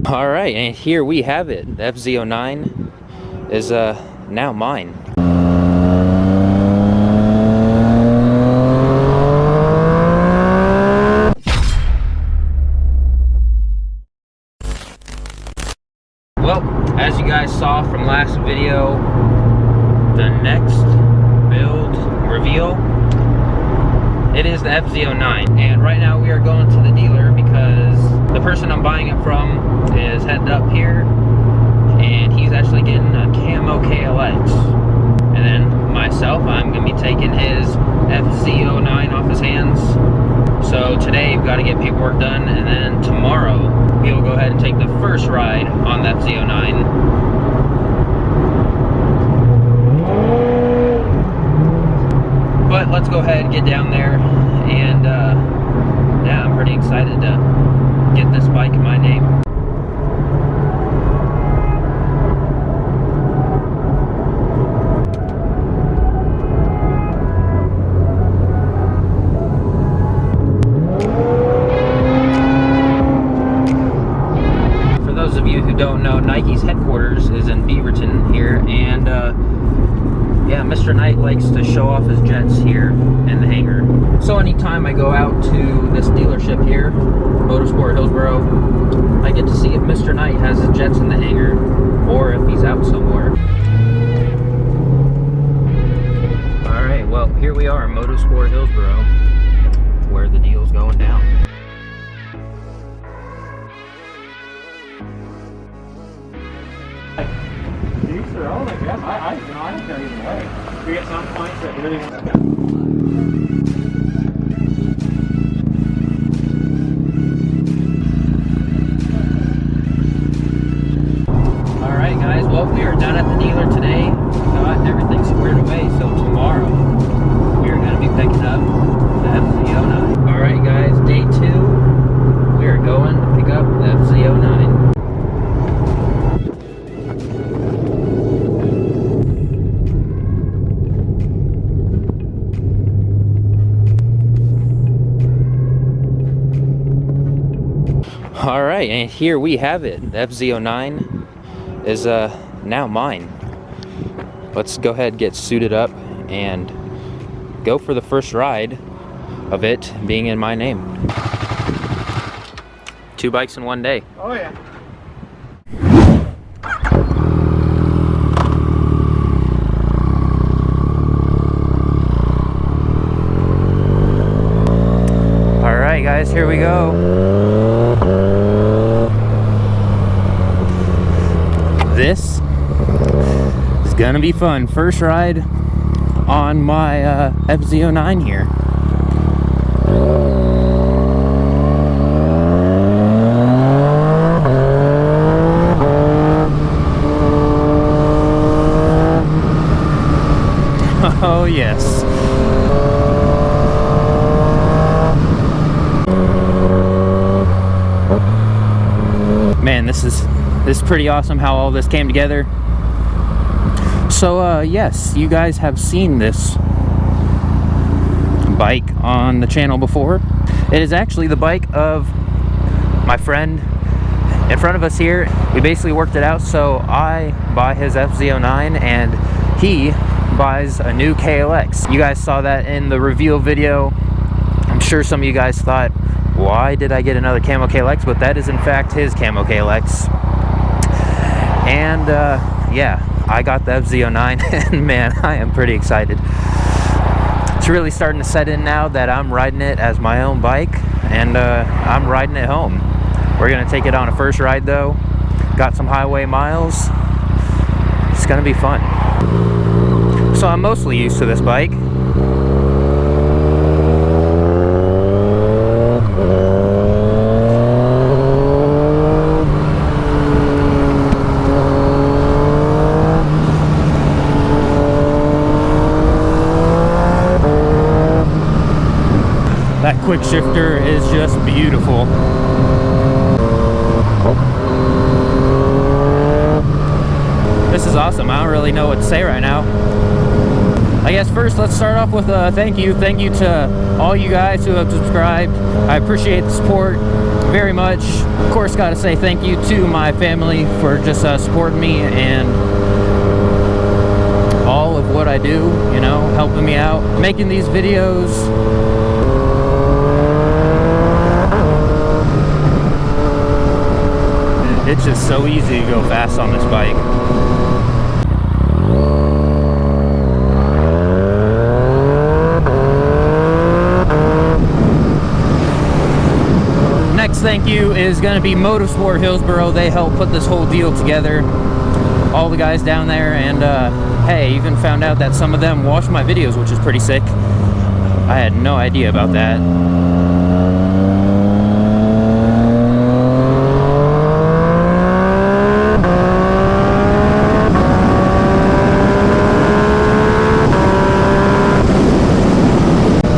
All right, and here we have it. The FZ-09 is now mine. Well, as you guys saw from last video, the next build reveal, it is the FZ-09, and right now we are going to the dealer because the person I'm buying it from is headed up here, and he's actually getting a camo KLX. And then myself, I'm going to be taking his FZ-09 off his hands. So today we've got to get paperwork done, and then tomorrow we'll go ahead and take the first ride on the FZ-09. But let's go ahead and get down there, and yeah, I'm pretty excited to get this bike in my name. For those of you who don't know, Nike's headquarters is in Beaverton here, and yeah, Mr. Knight likes to show off his jets here in the hangar. So anytime I go out to this dealership here, Motorsport Hillsboro, I get to see if Mr. Knight has his jets in the hangar or if he's out somewhere. Alright, well, here we are in Motorsport Hillsboro, where the deal's going down. Oh my God, I don't care either way. We get some points that really want to. Alright guys, well, we are done at the dealer today. Got everything squared away, so tomorrow we are going to be picking up the FZ-09. Alright guys, day 2, we are going to pick up the FZ-09. Alright, and here we have it. The FZ-09 is now mine. Let's go ahead and get suited up and go for the first ride of it being in my name. 2 bikes in one day. Oh yeah. Alright guys, here we go. This is gonna be fun. First ride on my FZ-09 here. Oh yes. Man, this is pretty awesome how all this came together. So yes, you guys have seen this bike on the channel before. It is actually the bike of my friend in front of us here. We basically worked it out, so I buy his FZ-09 and he buys a new KLX. You guys saw that in the reveal video. I'm sure some of you guys thought, why did I get another camo KLX? But that is in fact his camo KLX. And yeah, I got the FZ-09 and man, I am pretty excited. It's really starting to set in now that I'm riding it as my own bike, and I'm riding it home. We're gonna take it on a first ride though. Got some highway miles. It's gonna be fun. So I'm mostly used to this bike. That quick shifter is just beautiful. This is awesome. I don't really know what to say right now. I guess first let's start off with a thank you. Thank you to all you guys who have subscribed. I appreciate the support. very much. Of course, gotta say thank you to my family for just supporting me and all of what I do, you know, helping me out, making these videos. It's just so easy to go fast on this bike. Next thank you is going to be Motorsport Hillsboro. They helped put this whole deal together. All the guys down there, and hey, even found out that some of them watch my videos, which is pretty sick. I had no idea about that.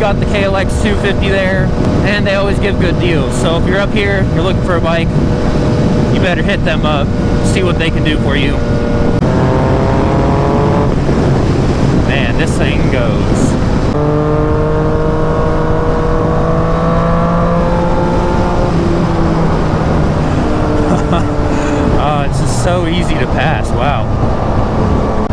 Got the KLX351 there, and they always give good deals. So if you're up here, you're looking for a bike, you better hit them up, see what they can do for you. Man, this thing goes. Oh, it's just so easy to pass, wow.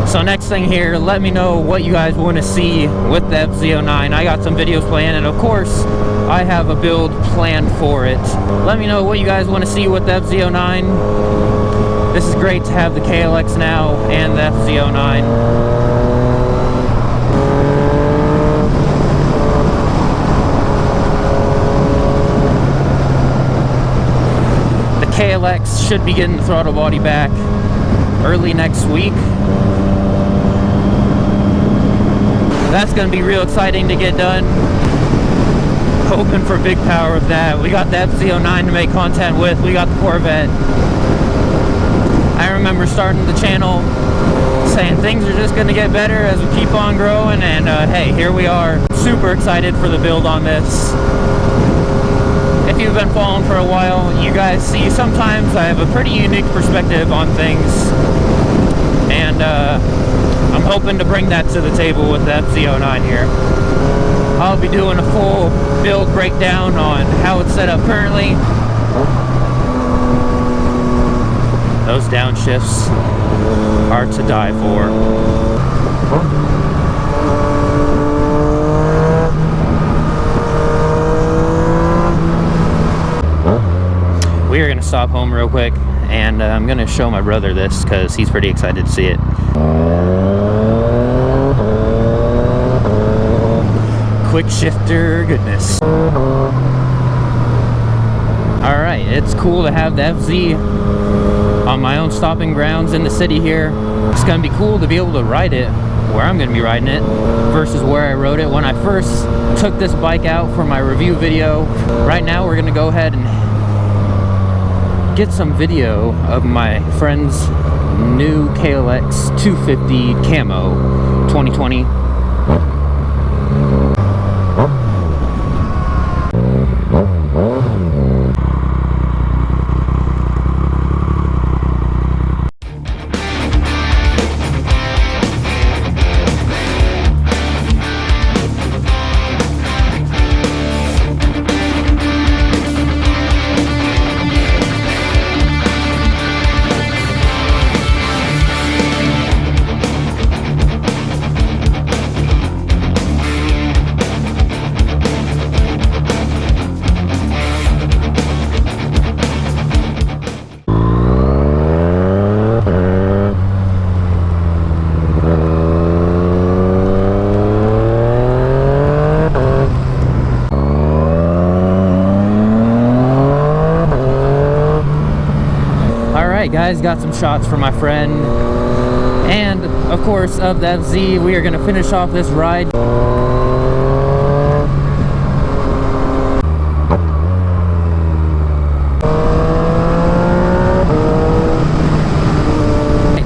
So next thing here, let me know what you guys want to see with the FZ-09. I got some videos planned, and of course, I have a build planned for it. Let me know what you guys want to see with the FZ-09. This is great to have the KLX now and the FZ-09. The KLX should be getting the throttle body back early next week. That's going to be real exciting to get done. Hoping for big power with that. We got the FZ-09 to make content with. We got the Corvette. I remember starting the channel saying things are just going to get better as we keep on growing, and hey, here we are. Super excited for the build on this. If you've been following for a while, you guys see sometimes I have a pretty unique perspective on things, and I'm hoping to bring that to the table with the FZ-09 here. I'll be doing a full build breakdown on how it's set up currently. Those downshifts are to die for. We are going to stop home real quick, and I'm going to show my brother this because he's pretty excited to see it. Quick shifter goodness. Alright, it's cool to have the FZ on my own stopping grounds in the city here. It's going to be cool to be able to ride it where I'm going to be riding it versus where I rode it when I first took this bike out for my review video. Right now we're going to go ahead and get some video of my friend's new KLX351 Camo 2020. Alright guys, got some shots for my friend and of course of the FZ. We are going to finish off this ride.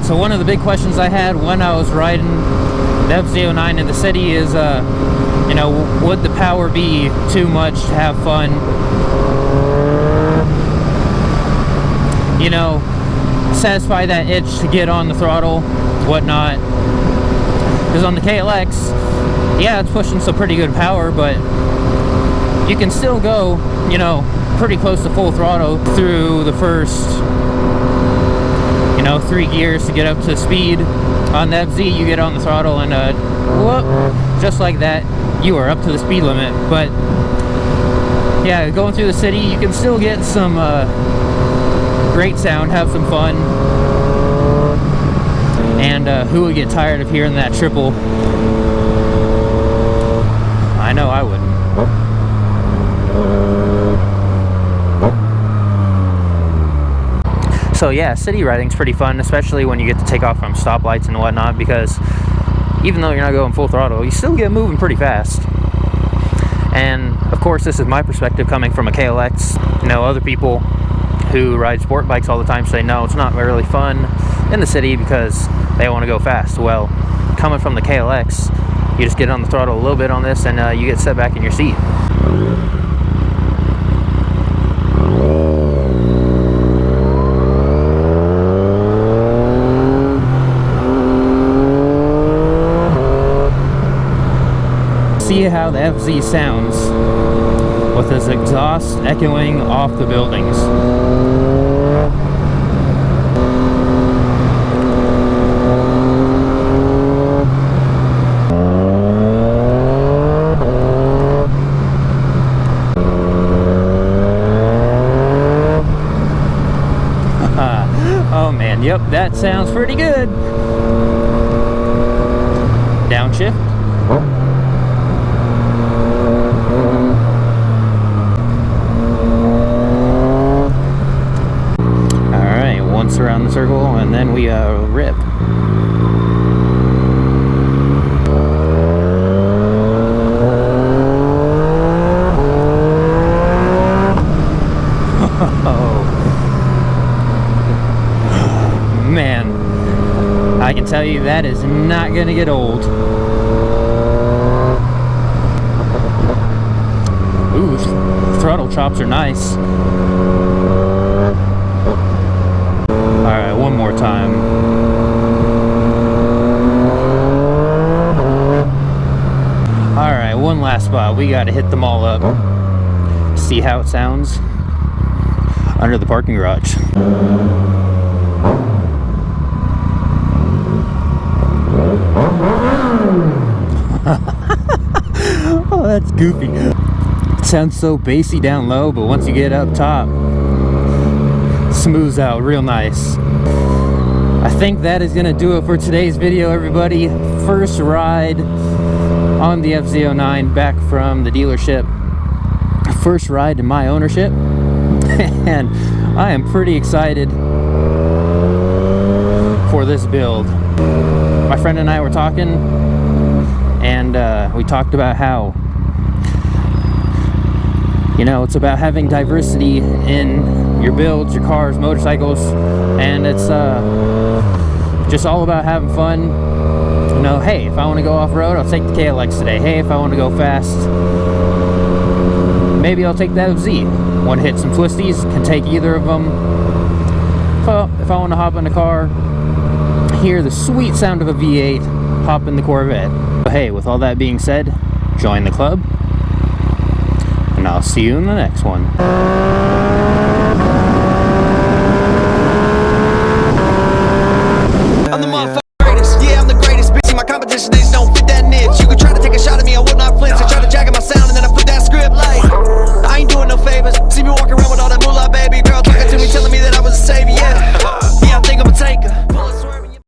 So one of the big questions I had when I was riding the FZ-09 in the city is, you know, would the power be too much to have fun? You know, satisfy that itch to get on the throttle, whatnot. Because on the KLX, yeah, it's pushing some pretty good power, but you can still go, you know, pretty close to full throttle through the first, you know, 3 gears to get up to speed. On the FZ, you get on the throttle and whoop, just like that, you are up to the speed limit. But yeah, going through the city, you can still get some great sound, have some fun. And who would get tired of hearing that triple? I know I wouldn't. So yeah, city riding's pretty fun, especially when you get to take off from stoplights and whatnot, because even though you're not going full throttle, you still get moving pretty fast. And of course, this is my perspective coming from a KLX. You know, other people who ride sport bikes all the time say, no, it's not really fun in the city because they want to go fast. Well, coming from the KLX, you just get on the throttle a little bit on this and you get set back in your seat. See how the FZ sounds with his exhaust echoing off the buildings. Oh man, yep, that sounds pretty good. Downshift. Alright, once around the circle and then we rip. Man, I can tell you that is not gonna get old. Ooh, throttle chops are nice. Alright, one more time. Alright, one last spot. We gotta hit them all up. See how it sounds under the parking garage. Oh, that's goofy. It sounds so bassy down low, but once you get up top, smooths out real nice. I think that is gonna do it for today's video, everybody. First ride on the FZ-09 back from the dealership. First ride in my ownership. And I am pretty excited for this build. My friend and I were talking, and we talked about how, you know, it's about having diversity in your builds, your cars, motorcycles, and it's just all about having fun. You know, hey, if I want to go off-road, I'll take the KLX today. Hey, if I want to go fast, maybe I'll take the FZ. Want to hit some twisties, can take either of them. If I want to hop in the car, hear the sweet sound of a V8, hop in the Corvette. But hey, with all that being said, join the club, and I'll see you in the next one. I'm the motherfucking greatest, yeah, I'm the greatest. Bitch, my competition days don't fit that niche. You could try to take a shot at me, I would not flinch. I try to jack at my sound and then I flip that script like I ain't doing no favors. See me walking around with all that moolah, baby girl talking to me, telling me that I was a savior.